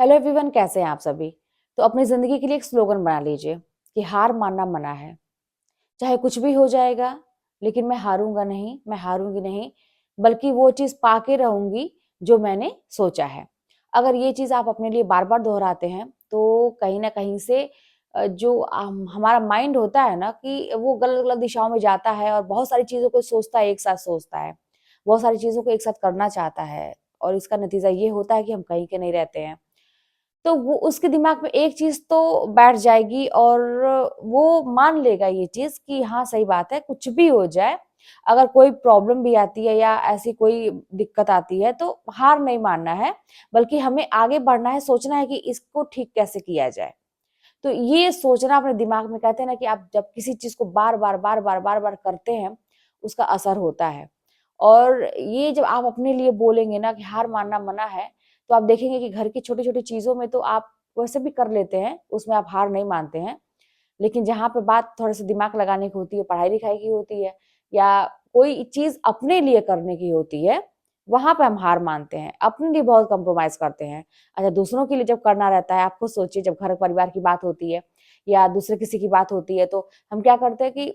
Hello everyone, कैसे हैं आप सभी। तो अपनी जिंदगी के लिए एक स्लोगन बना लीजिए कि हार मानना मना है। चाहे कुछ भी हो जाएगा, लेकिन मैं हारूंगा नहीं, मैं हारूंगी नहीं, बल्कि वो चीज पाके रहूंगी जो मैंने सोचा है। अगर ये चीज आप अपने लिए बार बार दोहराते हैं तो कहीं ना कहीं से जो हमारा माइंड होता है ना कि वो गलत गलत दिशाओं में जाता है और बहुत सारी चीजों को सोचता है, एक साथ सोचता है, बहुत सारी चीजों को एक साथ करना चाहता है, और इसका नतीजा ये होता है कि हम कहीं के नहीं रहते हैं। तो वो उसके दिमाग में एक चीज तो बैठ जाएगी और वो मान लेगा ये चीज कि हाँ सही बात है, कुछ भी हो जाए, अगर कोई प्रॉब्लम भी आती है या ऐसी कोई दिक्कत आती है तो हार नहीं मानना है, बल्कि हमें आगे बढ़ना है, सोचना है कि इसको ठीक कैसे किया जाए। तो ये सोचना अपने दिमाग में, कहते हैं ना कि आप जब किसी चीज को बार बार करते हैं, उसका असर होता है। और ये जब आप अपने लिए बोलेंगे ना कि हार मानना मना है, तो आप देखेंगे कि घर की छोटी छोटी चीजों में तो आप वैसे भी कर लेते हैं, उसमें आप हार नहीं मानते हैं। लेकिन जहाँ पे बात थोड़े से दिमाग लगाने की होती है, पढ़ाई लिखाई की होती है, या कोई चीज अपने लिए करने की होती है, वहां पे हम हार मानते हैं, अपने लिए बहुत कंप्रोमाइज करते हैं। अच्छा, दूसरों के लिए जब करना रहता है, आप खुद सोचिए, जब घर परिवार की बात होती है या दूसरे किसी की बात होती है, तो हम क्या करते हैं कि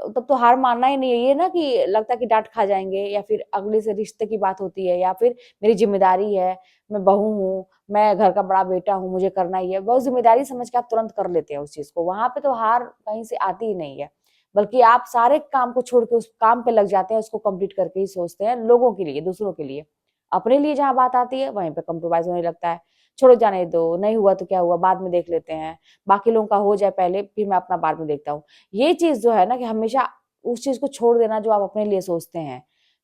तब तो हार मानना ही नहीं है, ये ना कि लगता है कि डांट खा जाएंगे, या फिर अगले से रिश्ते की बात होती है, या फिर मेरी जिम्मेदारी है, मैं बहू हूँ, मैं घर का बड़ा बेटा हूँ, मुझे करना ही है, बहुत जिम्मेदारी समझ के आप तुरंत कर लेते हैं उस चीज को। वहां पे तो हार कहीं से आती ही नहीं है, बल्कि आप सारे काम को छोड़ के उस काम पे लग जाते हैं, उसको कंप्लीट करके ही सोचते हैं, लोगों के लिए, दूसरों के लिए। अपने लिए जहां बात आती है वहीं पे कंप्रोमाइज होने लगता है। छोड़ो, जाने दो, नहीं हुआ तो क्या हुआ, बाद में देख लेते हैं, बाकी लोगों का हो जाए पहले, फिर मैं अपना बाद में देखता हूँ। ये चीज जो है ना कि हमेशा उस चीज को छोड़ देना जो आप अपने लिए सोचते हैं,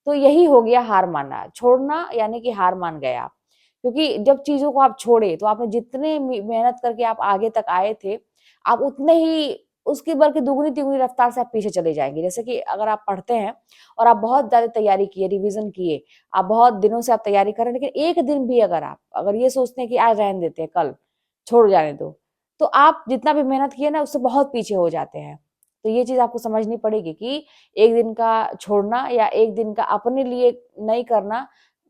तो यही हो गया हार मानना, छोड़ना, यानी कि हार मान गए आप। क्योंकि जब चीजों को आप छोड़े तो आपने जितने मेहनत करके आप आगे तक आए थे, आप उतने ही उसकी बल्कि दुगनी तिगुनी रफ्तार से आप पीछे चले जाएंगे। जैसे कि अगर आप पढ़ते हैं और आप बहुत ज्यादा तैयारी किए, रिवीजन किए, आप बहुत दिनों से आप तैयारी कर रहे हैं, लेकिन एक दिन भी अगर ये सोचते हैं कि आज रहने देते हैं, कल छोड़ जाने दो, तो आप जितना भी मेहनत किए ना उससे बहुत पीछे हो जाते हैं। तो ये चीज आपको समझनी पड़ेगी कि एक दिन का छोड़ना या एक दिन का अपने लिए नहीं करना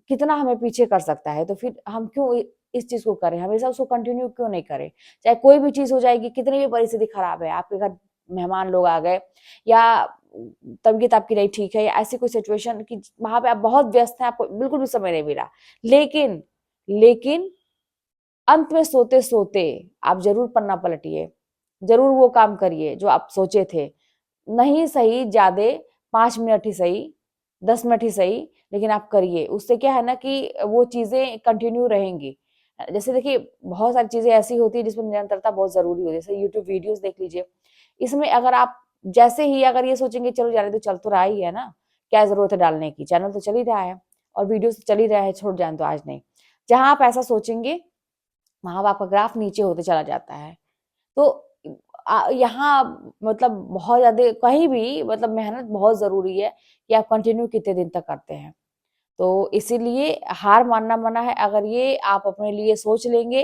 कितना हमें पीछे कर सकता है। तो फिर हम क्यों इस चीज को करें, हमेशा उसको कंटिन्यू क्यों नहीं करें। चाहे कोई भी चीज हो जाएगी, कितनी भी परिस्थिति खराब है, आपके घर मेहमान लोग आ गए, या तबीयत आपकी नहीं ठीक है, या ऐसी कोई सिचुएशन कि वहां पे आप बहुत व्यस्त हैं, आपको बिल्कुल भी समय नहीं मिला, लेकिन लेकिन अंत में सोते सोते आप जरूर पन्ना पलटिए, जरूर वो काम करिए जो आप सोचे थे। नहीं सही ज्यादा, 5 मिनट ही सही, 10 मिनट ही सही, लेकिन आप करिए। उससे क्या है ना कि वो चीजें कंटिन्यू रहेंगी। जैसे देखिए, बहुत सारी चीजें ऐसी होती है जिसमें निरंतरता बहुत जरूरी होती है। जैसे यूट्यूब वीडियोस देख लीजिए, इसमें अगर आप जैसे ही अगर ये सोचेंगे चलो जाने तो चल तो रहा ही है ना, क्या जरूरत है डालने की, चैनल तो चल ही रहा है और वीडियो तो चल ही रहा है, छोड़ जाए तो आज नहीं। जहां आप ऐसा सोचेंगे वहां आपका ग्राफ नीचे होते चला जाता है। तो यहाँ मतलब बहुत ज्यादा कहीं भी मतलब मेहनत बहुत जरूरी है कि आप कंटिन्यू कितने दिन तक करते हैं। तो इसीलिए हार मानना मना है, अगर ये आप अपने लिए सोच लेंगे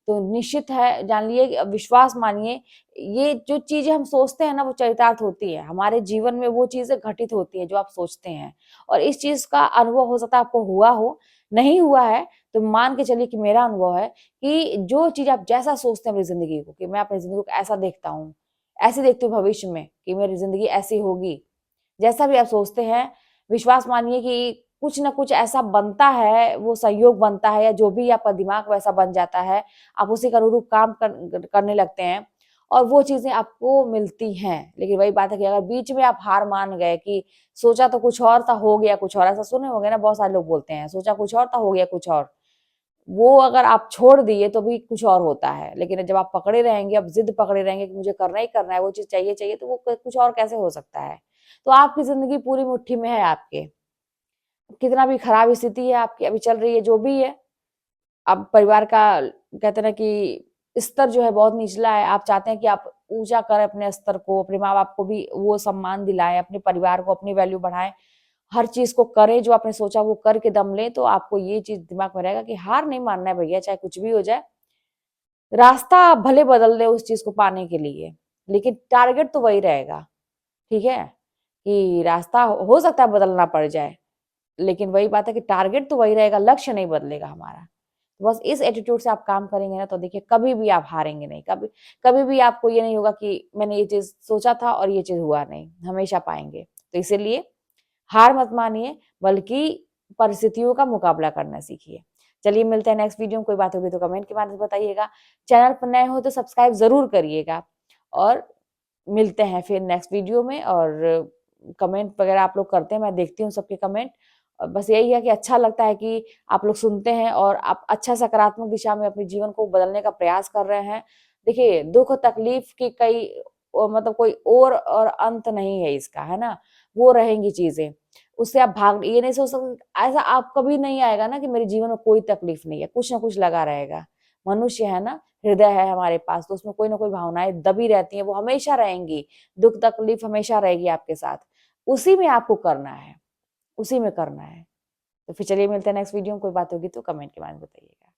तो निश्चित है, जान लिए, विश्वास मानिए, ये जो चीजें हम सोचते हैं ना वो चरितार्थ होती है, हमारे जीवन में वो चीजें घटित होती है जो आप सोचते हैं। और इस चीज का अनुभव हो सकता है आपको हुआ हो, नहीं हुआ है तो मान के चलिए कि मेरा अनुभव है कि जो चीज आप जैसा सोचते हैं अपनी जिंदगी को, कि मैं अपनी जिंदगी को ऐसा देखता हूँ, ऐसे देखती हूँ भविष्य में कि मेरी जिंदगी ऐसी होगी, जैसा भी आप सोचते हैं, विश्वास मानिए कि कुछ ना कुछ ऐसा बनता है, वो संयोग बनता है, या जो भी आपका दिमाग वैसा बन जाता है, आप उसी के अनुरूप काम करने लगते हैं और वो चीजें आपको मिलती हैं। लेकिन वही बात है कि अगर बीच में आप हार मान गए कि सोचा तो कुछ और था, हो गया कुछ और, ऐसा सुने होंगे ना, बहुत सारे लोग बोलते हैं सोचा कुछ और था, हो गया कुछ और। वो अगर आप छोड़ दिए तो भी कुछ और होता है, लेकिन जब आप पकड़े रहेंगे, अब जिद पकड़े रहेंगे कि मुझे करना ही करना है, वो चीज चाहिए चाहिए, तो वो कुछ और कैसे हो सकता है। तो आपकी जिंदगी पूरी मुट्ठी में है आपके, कितना भी खराब स्थिति है आपकी अभी चल रही है, जो भी है, अब परिवार का कहते हैं ना कि स्तर जो है बहुत निचला है, आप चाहते हैं कि आप ऊंचा करें अपने स्तर को, अपने माँ बाप को भी वो सम्मान दिलाएं, अपने परिवार को अपनी वैल्यू बढ़ाएं, हर चीज को करें जो आपने सोचा वो करके दम लें, तो आपको ये चीज दिमाग में रहेगा कि हार नहीं मानना है भैया, चाहे कुछ भी हो जाए। रास्ता आप भले बदल दे उस चीज को पाने के लिए, लेकिन टारगेट तो वही रहेगा। ठीक है, कि रास्ता हो सकता है बदलना पड़ जाए, लेकिन वही बात है कि टारगेट तो वही रहेगा, लक्ष्य नहीं बदलेगा हमारा। तो बस इस एटीट्यूड से आप काम करेंगे ना, तो देखिए कभी भी आप हारेंगे नहीं, कभी कभी भी आपको ये नहीं होगा कि मैंने ये चीज़ सोचा था और ये चीज़ हुआ नहीं, हमेशा पाएँगे। तो इसीलिए हार मत मानिए, बल्कि परिस्थितियों का मुकाबला करना सीखिए। चलिए मिलते हैं नेक्स्ट वीडियो में, कोई बात होगी तो कमेंट के माध्यम से बताइएगा। चैनल पर नए हो तो सब्सक्राइब ज़रूर करिएगा और मिलते हैं फिर नेक्स्ट वीडियो में। और कमेंट वगैरह आप लोग करते हैं, मैं देखती हूँ सबके कमेंट। और बस यही है कि अच्छा लगता है कि आप लोग सुनते हैं और आप अच्छा सकारात्मक दिशा में अपने जीवन को बदलने का प्रयास कर रहे हैं। देखिए दुःख तकलीफ की कई मतलब कोई और अंत नहीं है इसका, है ना? वो रहेंगी चीज़ें, उससे आप भाग ये नहीं सोच सकते, ऐसा आप कभी नहीं आएगा ना कि मेरे जीवन में कोई तकलीफ नहीं है, कुछ ना कुछ लगा रहेगा। मनुष्य है ना, हृदय है हमारे पास, तो उसमें कोई ना कोई भावनाएँ दबी रहती हैं, वो हमेशा रहेंगी। दुःख तकलीफ हमेशा रहेगी आपके साथ। उसी में आपको करना है, उसी में करना है। तो फिर चलिए मिलते हैं नेक्स्ट वीडियो में, कोई बात होगी तो कमेंट के माध्यम से बताइएगा।